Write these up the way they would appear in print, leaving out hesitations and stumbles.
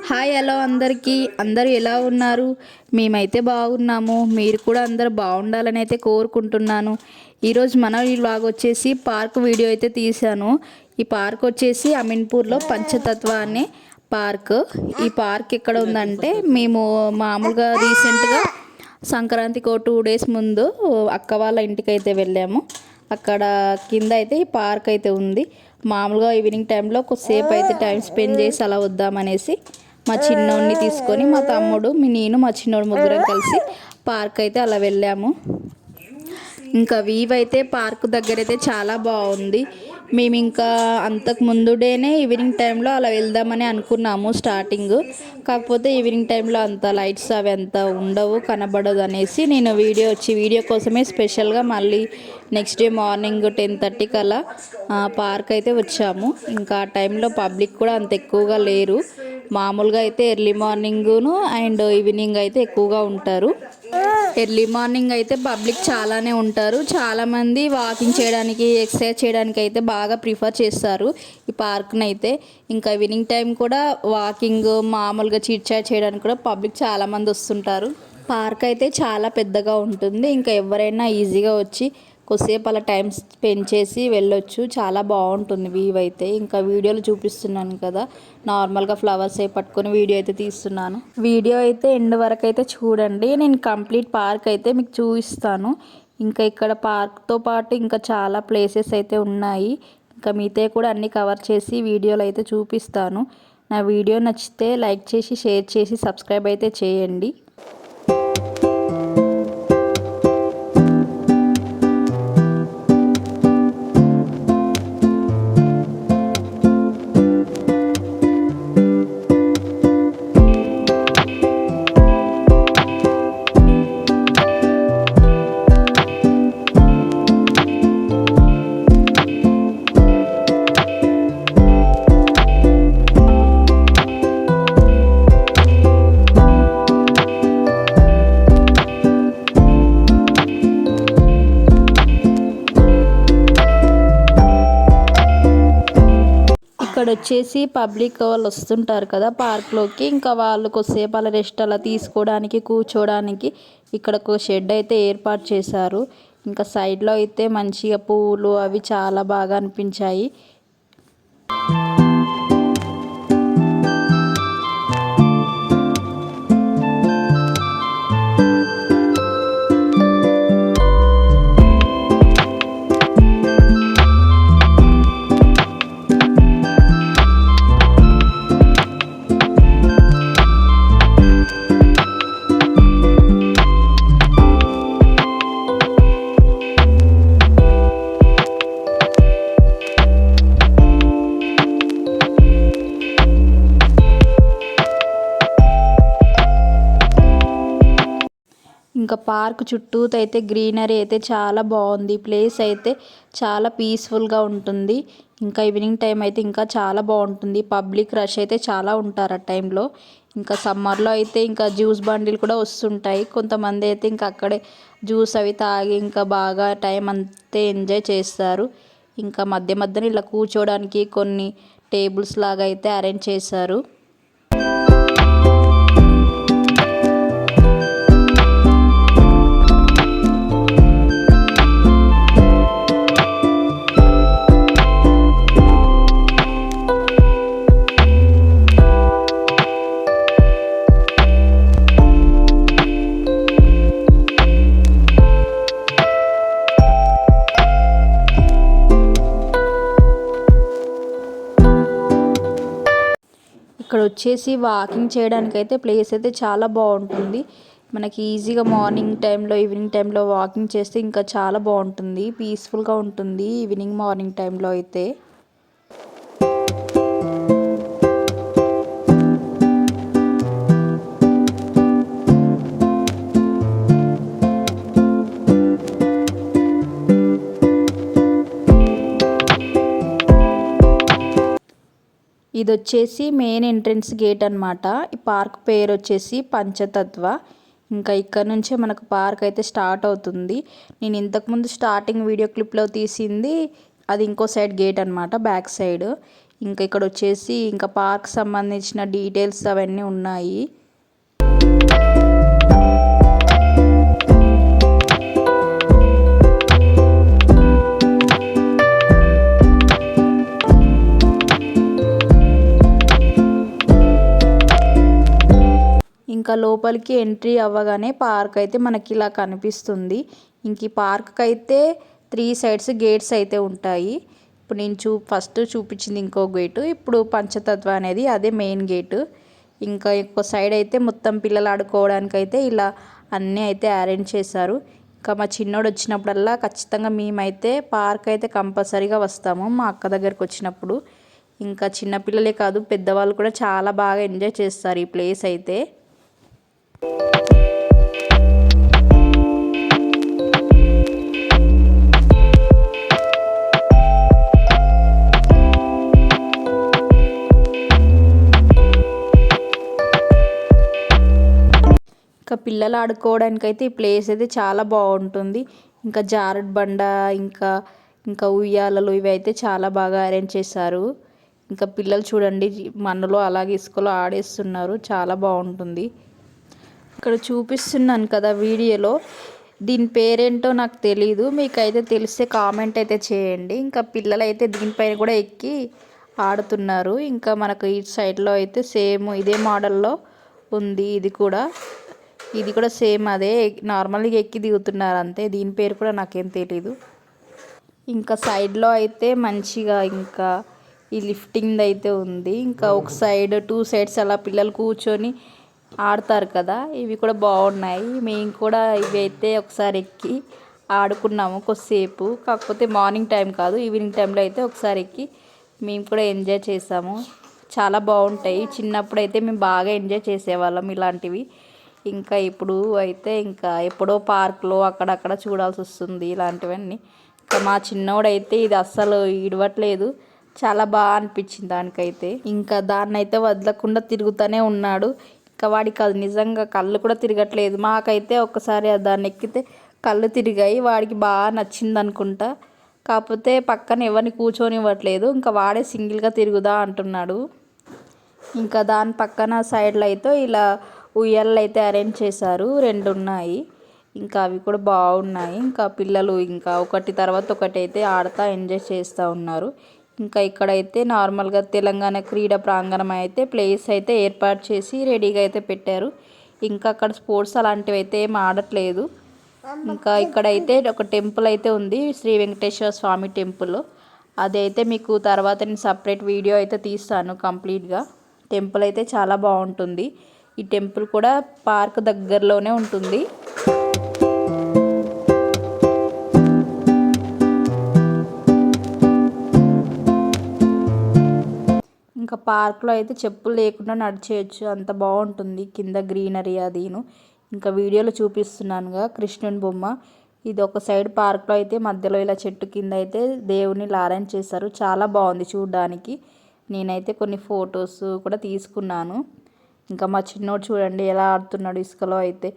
Hi hello అందరికీ అందరూ ఎలా ఉన్నారు? మేమైతే బాగున్నాము. మీరు కూడా అందరూ బాగుండాలని అయితే కోరుకుంటున్నాను. ఈరోజు మన వ్లాగ్ వచ్చేసి పార్క్ వీడియో అయితే తీశాను. ఈ పార్క్ వచ్చేసి అమీన్పూర్లో పంచతత్వ అనే పార్క్. ఈ పార్క్ ఎక్కడ ఉందంటే మేము మామూలుగా రీసెంట్గా సంక్రాంతికి 2 డేస్ ముందు అక్క వాళ్ళ ఇంటికి అయితే వెళ్ళాము. అక్కడ కింద అయితే ఈ పార్క్ అయితే ఉంది. మామూలుగా ఈవినింగ్ టైంలో కొద్దిసేపు అయితే టైం స్పెండ్ చేసి అలా వద్దామనేసి మా చిన్నోడిని తీసుకొని మా తమ్ముడు నేను మా చిన్నోడు ముగ్గురం కలిసి పార్క్ అయితే అలా వెళ్ళాము. ఇంకా వీవ్ అయితే పార్క్ దగ్గర అయితే చాలా బాగుంది. మేము ఇంకా అంతకు ముందు డేనే ఈవినింగ్ టైంలో అలా వెళ్దామని అనుకున్నాము స్టార్టింగ్. కాకపోతే ఈవినింగ్ టైంలో అంత లైట్స్ అవి అంత ఉండవు, కనబడదు అనేసి నేను వీడియో కోసమే స్పెషల్గా మళ్ళీ నెక్స్ట్ డే మార్నింగ్ 10:30కి అలా పార్క్ అయితే వచ్చాము. ఇంకా ఆ టైంలో పబ్లిక్ కూడా అంత ఎక్కువగా లేరు. మామూలుగా అయితే ఎర్లీ మార్నింగ్ను అండ్ ఈవినింగ్ అయితే ఎక్కువగా ఉంటారు. ఎర్లీ మార్నింగ్ అయితే పబ్లిక్ చాలానే ఉంటారు. చాలామంది వాకింగ్ చేయడానికి, ఎక్సర్సైజ్ చేయడానికి అయితే బాగా ప్రిఫర్ చేస్తారు ఈ పార్క్ని అయితే. ఇంకా ఈవినింగ్ టైం కూడా వాకింగ్, మామూలుగా చిట్ చాట్ చేయడానికి కూడా పబ్లిక్ చాలామంది వస్తుంటారు. పార్క్ అయితే చాలా పెద్దగా ఉంటుంది. ఇంకా ఎవరైనా ఈజీగా వచ్చి కొద్దిసేపు అలా టైం స్పెండ్ చేసి వెళ్ళొచ్చు. చాలా బాగుంటుంది వ్యూ అయితే. ఇంకా వీడియోలు చూపిస్తున్నాను కదా, నార్మల్గా ఫ్లవర్స్ పట్టుకొని వీడియో అయితే తీస్తున్నాను. వీడియో అయితే ఎండ్ వరకు అయితే చూడండి. నేను కంప్లీట్ పార్క్ అయితే మీకు చూపిస్తాను. ఇంకా ఇక్కడ పార్క్తో పాటు ఇంకా చాలా ప్లేసెస్ అయితే ఉన్నాయి. ఇంకా మీతో కూడా అన్నీ కవర్ చేసి వీడియోలు అయితే చూపిస్తాను. నా వీడియో నచ్చితే లైక్ చేసి, షేర్ చేసి, సబ్స్క్రైబ్ అయితే చేయండి. ఇక్కడ వచ్చేసి పబ్లిక్ వాళ్ళు వస్తుంటారు కదా పార్క్లోకి. ఇంకా వాళ్ళు కొద్దిసేపు అలా రెస్ట్ అలా తీసుకోవడానికి, కూర్చోడానికి ఇక్కడ ఒక షెడ్ అయితే ఏర్పాటు చేశారు. ఇంకా సైడ్లో అయితే మంచిగా పువ్వులు అవి చాలా బాగా అనిపించాయి. ఇంకా పార్క్ చుట్టూ అయితే గ్రీనరీ అయితే చాలా బాగుంది. ప్లేస్ అయితే చాలా పీస్ఫుల్గా ఉంటుంది. ఇంకా ఈవినింగ్ టైం అయితే ఇంకా చాలా బాగుంటుంది. పబ్లిక్ రష్ అయితే చాలా ఉంటారు ఆ టైంలో. ఇంకా సమ్మర్లో అయితే ఇంకా జ్యూస్ బండిలు కూడా వస్తుంటాయి. కొంతమంది అయితే ఇంకా అక్కడే జ్యూస్ అవి తాగి ఇంకా బాగా టైం అంతే ఎంజాయ్ చేస్తారు. ఇంకా మధ్యలో ఇలా కూర్చోడానికి కొన్ని టేబుల్స్ లాగా అయితే అరేంజ్ చేశారు. ఇక్కడ వచ్చేసి వాకింగ్ చేయడానికి అయితే ప్లేస్ అయితే చాలా బాగుంటుంది. మనకి ఈజీగా మార్నింగ్ టైంలో, ఈవినింగ్ టైంలో వాకింగ్ చేస్తే ఇంకా చాలా బాగుంటుంది, పీస్ఫుల్గా ఉంటుంది ఈవినింగ్ మార్నింగ్ టైంలో అయితే. ఇది వచ్చేసి మెయిన్ ఎంట్రన్స్ గేట్ అనమాట. ఈ పార్క్ పేరు వచ్చేసి పంచతత్వ. ఇంకా ఇక్కడ నుంచే మనకు పార్క్ అయితే స్టార్ట్ అవుతుంది. నేను ఇంతకుముందు స్టార్టింగ్ వీడియో క్లిప్లో తీసింది అది ఇంకో సైడ్ గేట్ అనమాట, బ్యాక్ సైడ్. ఇంకా ఇక్కడ వచ్చేసి ఇంకా పార్క్ సంబంధించిన డీటెయిల్స్ అవన్నీ ఉన్నాయి. ఇంకా లోపలికి ఎంట్రీ అవ్వగానే పార్క్ అయితే మనకి ఇలా కనిపిస్తుంది. ఇంక ఈ పార్క్ అయితే 3 సైడ్స్ గేట్స్ అయితే ఉంటాయి. ఇప్పుడు నేను ఫస్ట్ చూపించింది ఇంకో గేటు, ఇప్పుడు పంచతత్వ అనేది అదే మెయిన్ గేటు. ఇంకా ఇంకో సైడ్ అయితే మొత్తం పిల్లలు ఆడుకోవడానికి అయితే ఇలా అన్నీ అయితే అరేంజ్ చేశారు. ఇంకా మా చిన్నోడు వచ్చినప్పుడల్లా ఖచ్చితంగా మేమైతే పార్క్ అయితే కంపల్సరీగా వస్తాము మా అక్క దగ్గరికి వచ్చినప్పుడు. ఇంకా చిన్నపిల్లలే కాదు పెద్దవాళ్ళు కూడా చాలా బాగా ఎంజాయ్ చేస్తారు ఈ ప్లేస్ అయితే. ఇంకా పిల్లలు ఆడుకోవడానికి అయితే ఈ ప్లేస్ అయితే చాలా బాగుంటుంది. ఇంకా జారుడు బండ ఇంకా ఉయ్యాలలు ఇవి అయితే చాలా బాగా అరేంజ్ చేశారు. ఇంకా పిల్లలు చూడండి మన్నులో అలాగే ఇసుకలో ఆడేస్తున్నారు, చాలా బాగుంటుంది. ఇక్కడ చూపిస్తున్నాను కదా వీడియోలో, దీని పేరేంటో నాకు తెలీదు, మీకైతే తెలిస్తే కామెంట్ అయితే చేయండి. ఇంకా పిల్లలు అయితే దీనిపైన కూడా ఎక్కి ఆడుతున్నారు. ఇంకా మనకు ఈ సైడ్లో అయితే సేమ్ ఇదే మోడల్లో ఉంది. ఇది కూడా సేమ్ అదే, నార్మల్గా ఎక్కి దిగుతున్నారు అంతే. దీని పేరు కూడా నాకేం తెలీదు. ఇంకా సైడ్లో అయితే మంచిగా ఇంకా ఈ లిఫ్టింగ్ అయితే ఉంది. ఇంకా ఒక సైడ్ 2 సైడ్స్ అలా పిల్లలు కూర్చొని ఆడతారు కదా, ఇవి కూడా బాగున్నాయి. మేము కూడా ఇవి అయితే ఒకసారి ఎక్కి ఆడుకున్నాము కొద్దిసేపు. కాకపోతే మార్నింగ్ టైం కాదు, ఈవినింగ్ టైంలో అయితే ఒకసారి ఎక్కి మేము కూడా ఎంజాయ్ చేసాము. చాలా బాగుంటాయి. చిన్నప్పుడు అయితే మేము బాగా ఎంజాయ్ చేసేవాళ్ళం ఇలాంటివి. ఇంకా ఇప్పుడు అయితే ఇంకా ఎప్పుడో పార్క్లో అక్కడక్కడ చూడాల్సి వస్తుంది ఇలాంటివన్నీ. ఇంకా మా చిన్నోడైతే ఇది అస్సలు ఇడవట్లేదు, చాలా బాగా అనిపించింది దానికైతే. ఇంకా దాన్ని అయితే వదలకుండా తిరుగుతూనే ఉన్నాడు. ఇంకా వాడికి అది నిజంగా కళ్ళు కూడా తిరగట్లేదు. మాకైతే ఒక్కసారి దాన్ని ఎక్కితే కళ్ళు తిరిగాయి, వాడికి బాగా నచ్చింది అనుకుంటా. కాకపోతే పక్కన ఎవరిని కూర్చొనివ్వట్లేదు, ఇంకా వాడే సింగిల్గా తిరుగుదా అంటున్నాడు. ఇంకా దాని పక్కన సైడ్లో అయితే ఇలా ఉయ్యాలలు అయితే అరేంజ్ చేశారు, 2 ఉన్నాయి. ఇంకా అవి కూడా బాగున్నాయి. ఇంకా పిల్లలు ఇంకా ఒకటి తర్వాత ఒకటి అయితే ఆడుతూ ఎంజాయ్ చేస్తూ ఉన్నారు. ఇంకా ఇక్కడైతే నార్మల్గా తెలంగాణ క్రీడా ప్రాంగణం అయితే ప్లేస్ అయితే ఏర్పాటు చేసి రెడీగా అయితే పెట్టారు. ఇంకా అక్కడ స్పోర్ట్స్ అలాంటివి అయితే ఏం ఆడట్లేదు. ఇంకా ఇక్కడైతే ఒక టెంపుల్ అయితే ఉంది, శ్రీ వెంకటేశ్వర స్వామి టెంపుల్. అదైతే మీకు తర్వాత నేను సపరేట్ వీడియో అయితే తీస్తాను కంప్లీట్గా. టెంపుల్ అయితే చాలా బాగుంటుంది. ఈ టెంపుల్ కూడా పార్క్ దగ్గరలోనే ఉంటుంది. ఇంకా పార్క్లో అయితే చెప్పులు లేకుండా నడిచేయచ్చు, అంత బాగుంటుంది. కింద గ్రీనరీ అదిను. ఇంకా వీడియోలో చూపిస్తున్నానుగా కృష్ణుని బొమ్మ. ఇది ఒక సైడ్ పార్క్లో అయితే మధ్యలో ఇలా చెట్టు కింద అయితే దేవుని అరేంజ్ చేశారు, చాలా బాగుంది చూడడానికి. నేనైతే కొన్ని ఫొటోస్ కూడా తీసుకున్నాను. ఇంకా మా చిన్నోడు చూడండి ఎలా ఆడుతున్నాడు ఇసుకలో అయితే.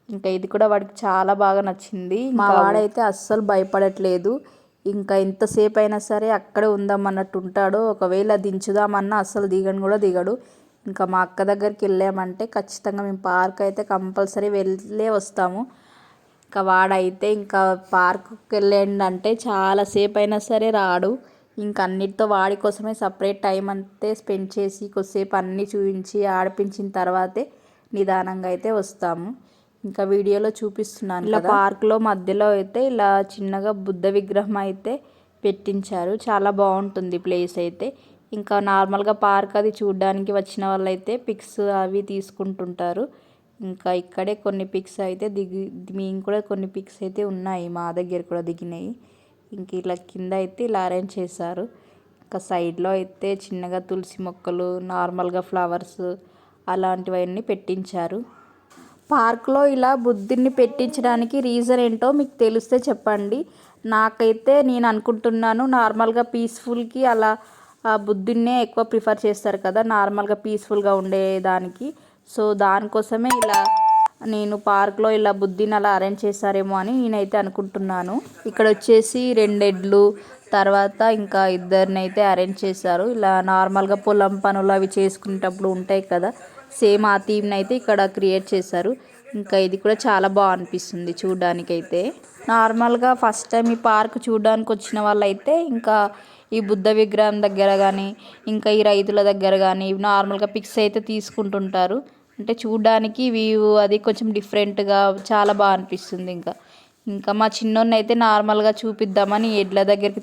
ఇంకా ఇది కూడా వాడికి చాలా బాగా నచ్చింది. మా వాడైతే అస్సలు భయపడట్లేదు. ఇంకా ఎంతసేపు అయినా సరే అక్కడే ఉందామన్నట్టు ఉంటాడు. ఒకవేళ దించుదామన్నా అస్సలు దిగడు. ఇంకా మా అక్క దగ్గరికి వెళ్ళామంటే ఖచ్చితంగా మేము పార్క్ అయితే కంపల్సరీ వెళ్ళే వస్తాము. ఇంకా వాడైతే ఇంకా పార్కుకి వెళ్ళండి చాలాసేపు అయినా సరే రాడు. ఇంకా అన్నిటితో వాడి కోసమే సపరేట్ టైం అంతే స్పెండ్ చేసి కొద్దిసేపు అన్నీ చూపించి ఆడిపించిన తర్వాతే నిదానంగా అయితే వస్తాము. ఇంకా వీడియోలో చూపిస్తున్నాను ఇలా పార్క్లో మధ్యలో అయితే ఇలా చిన్నగా బుద్ధ విగ్రహం అయితే పెట్టించారు, చాలా బాగుంటుంది ప్లేస్ అయితే. ఇంకా నార్మల్గా పార్క్ అది చూడడానికి వచ్చిన వాళ్ళైతే పిక్స్ అవి తీసుకుంటుంటారు. ఇంకా ఇక్కడే కొన్ని పిక్స్ అయితే మేము కూడా కొన్ని పిక్స్ అయితే ఉన్నాయి, మా దగ్గర కూడా దిగినాయి. ఇంక ఇలా కింద అయితే ఇలా అరేంజ్ చేశారు. ఇంకా సైడ్లో అయితే చిన్నగా తులసి మొక్కలు, నార్మల్గా ఫ్లవర్స్ అలాంటివన్నీ పెట్టించారు. పార్క్లో ఇలా బుద్ధుడిని పెట్టించడానికి రీజన్ ఏంటో మీకు తెలిస్తే చెప్పండి. నాకైతే నేను అనుకుంటున్నాను నార్మల్గా పీస్ఫుల్కి అలా బుద్ధుడినే ఎక్కువ ప్రిఫర్ చేస్తారు కదా నార్మల్గా పీస్ఫుల్గా ఉండేదానికి. సో దానికోసమే ఇలా నేను పార్క్లో ఇలా బుద్ధిని అలా అరేంజ్ చేశారేమో అని నేనైతే అనుకుంటున్నాను. ఇక్కడ వచ్చేసి 2 ఎడ్లు, తర్వాత ఇంకా ఇద్దరిని అయితే అరేంజ్ చేశారు. ఇలా నార్మల్గా పొలం పనులు అవి చేసుకునేటప్పుడు ఉంటాయి కదా, సేమ్ ఆ థీమ్ని అయితే ఇక్కడ క్రియేట్ చేశారు. ఇంకా ఇది కూడా చాలా బాగా అనిపిస్తుంది చూడడానికైతే. నార్మల్గా ఫస్ట్ టైం ఈ పార్క్ చూడడానికి వచ్చిన వాళ్ళైతే ఇంకా ఈ బుద్ధ విగ్రహం దగ్గర కానీ ఇంకా ఈ రైతుల దగ్గర కానీ నార్మల్గా పిక్స్ అయితే తీసుకుంటుంటారు. అంటే చూడడానికి వ్యూ అది కొంచెం డిఫరెంట్గా చాలా బాగా అనిపిస్తుంది. ఇంకా ఇంకా మా చిన్నోడిని అయితే నార్మల్గా చూపిద్దామని ఎడ్ల దగ్గరికి